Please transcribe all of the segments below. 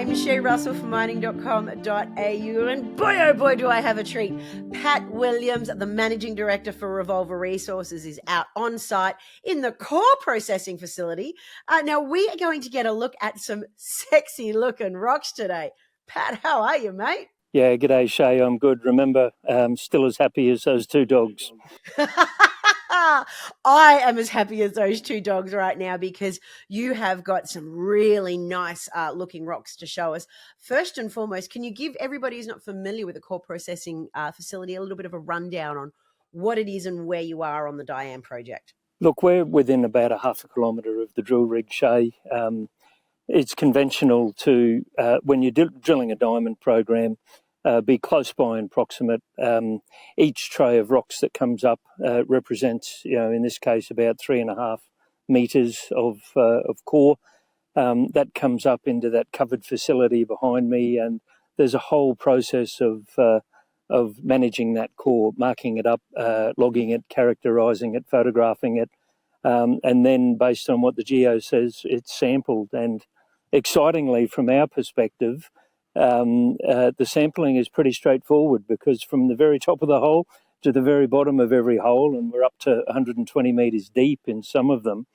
I'm Shay Russell from mining.com.au, and boy, oh boy, do I have a treat. Pat Williams, the Managing Director for Revolver Resources, is out on site in the core processing facility. Now, we are going to get a look at some sexy looking rocks today. Pat, how are you, mate? Yeah, g'day, Shay. I'm good. Remember, still as happy as those two dogs. I am as happy as those two dogs right now because you have got some really nice looking rocks to show us. First and foremost, can you give everybody who's not familiar with the core processing facility a little bit of a rundown on what it is and where you are on the Dianne Project? Look, we're within about a half a kilometre of the drill rig, Shay. It's conventional to, when you're drilling a diamond program, be close by and proximate. Each tray of rocks that comes up represents, in this case, about 3.5 metres of core. That comes up into that covered facility behind me, and there's a whole process of managing that core, marking it up, logging it, characterising it, photographing it, and then based on what the geo says, it's sampled. And excitingly, from our perspective, the sampling is pretty straightforward because from the very top of the hole to the very bottom of every hole, and we're up to 120 metres deep in some of them,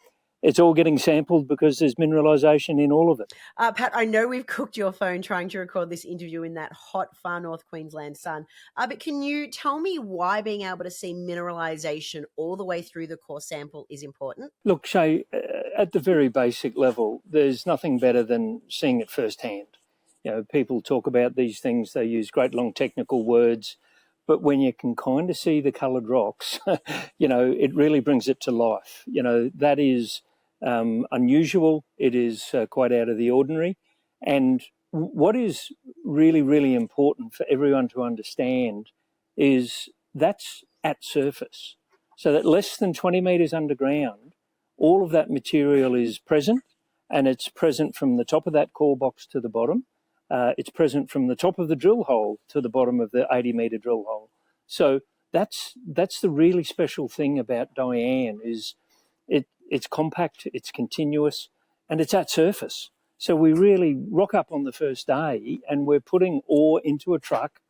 it's all getting sampled because there's mineralisation in all of it. Pat, I know we've cooked your phone trying to record this interview in that hot Far North Queensland sun, but can you tell me why being able to see mineralisation all the way through the core sample is important? Look, Shay, at the very basic level, there's nothing better than seeing it firsthand. People talk about these things, they use great long technical words, but when you can kind of see the coloured rocks, it really brings it to life. That is unusual. It is quite out of the ordinary. And what is really, really important for everyone to understand is that's at surface. So that less than 20 metres underground, all of that material is present, and it's present from the top of that core box to the bottom. It's present from the top of the drill hole to the bottom of the 80-metre drill hole. So that's the really special thing about Dianne is it's compact, it's continuous, and it's at surface. So we really rock up on the first day and we're putting ore into a truck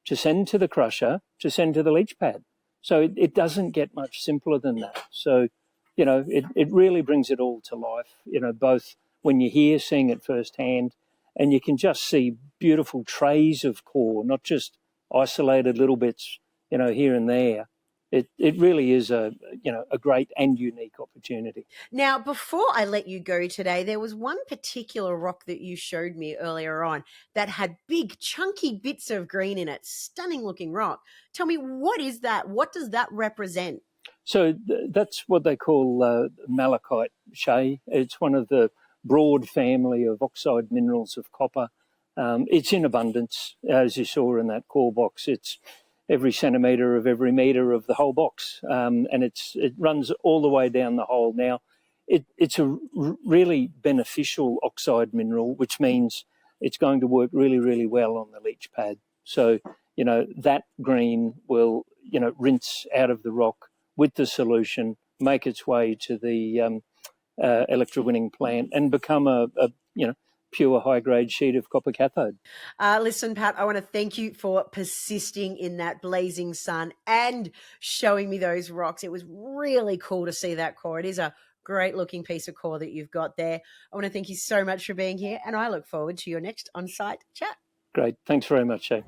to send to the crusher, to send to the leach pad. So it doesn't get much simpler than that. So, it really brings it all to life, both when you're here seeing it firsthand, and you can just see beautiful trays of core, not just isolated little bits, here and there. It really is a great and unique opportunity. Now, before I let you go today, there was one particular rock that you showed me earlier on that had big, chunky bits of green in it. Stunning looking rock. Tell me, what is that? What does that represent? So that's what they call malachite, Shay. It's one of the broad family of oxide minerals of copper. It's in abundance, as you saw in that core box. It's every centimetre of every metre of the whole box, and it runs all the way down the hole. Now, it's a really beneficial oxide mineral, which means it's going to work really, really well on the leach pad. So, that green will, rinse out of the rock with the solution, make its way to the electrowinning plant and become a pure high-grade sheet of copper cathode. Listen, Pat, I want to thank you for persisting in that blazing sun and showing me those rocks. It was really cool to see that core. It is a great-looking piece of core that you've got there. I want to thank you so much for being here, and I look forward to your next on-site chat. Great. Thanks very much, Shay.